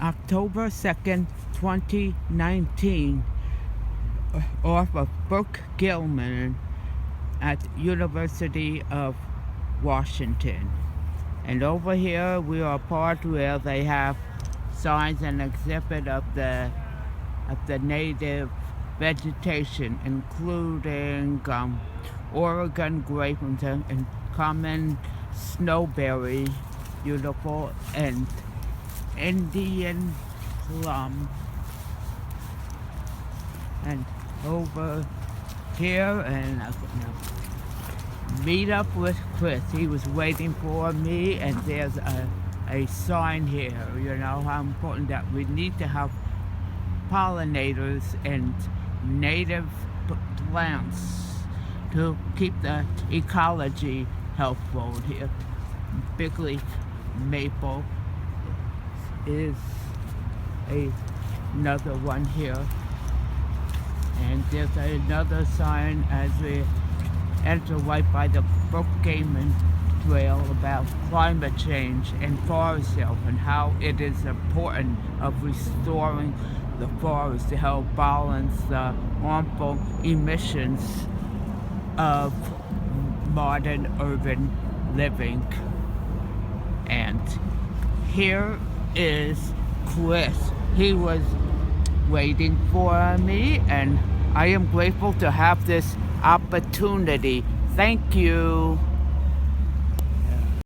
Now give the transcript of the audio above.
October 2nd, 2019, off of Brook Gilman at University of Washington. And over here we are part where they have signs and exhibit of the native vegetation, including Oregon grape and common snowberry, beautiful, and Indian plum. And over here, and I'm gonna meet up with Chris. He was waiting for me, and there's a sign here, you know, how important that we need to have pollinators and native plants to keep the ecology healthful here. Big leaf maple is another one here. And there's another sign as we enter right by the Brook Gilman Trail about climate change and forest health and how it is important of restoring the forest to help balance the harmful emissions of modern urban living. And here is Chris. He was waiting for me, and I am grateful to have this opportunity. Thank you.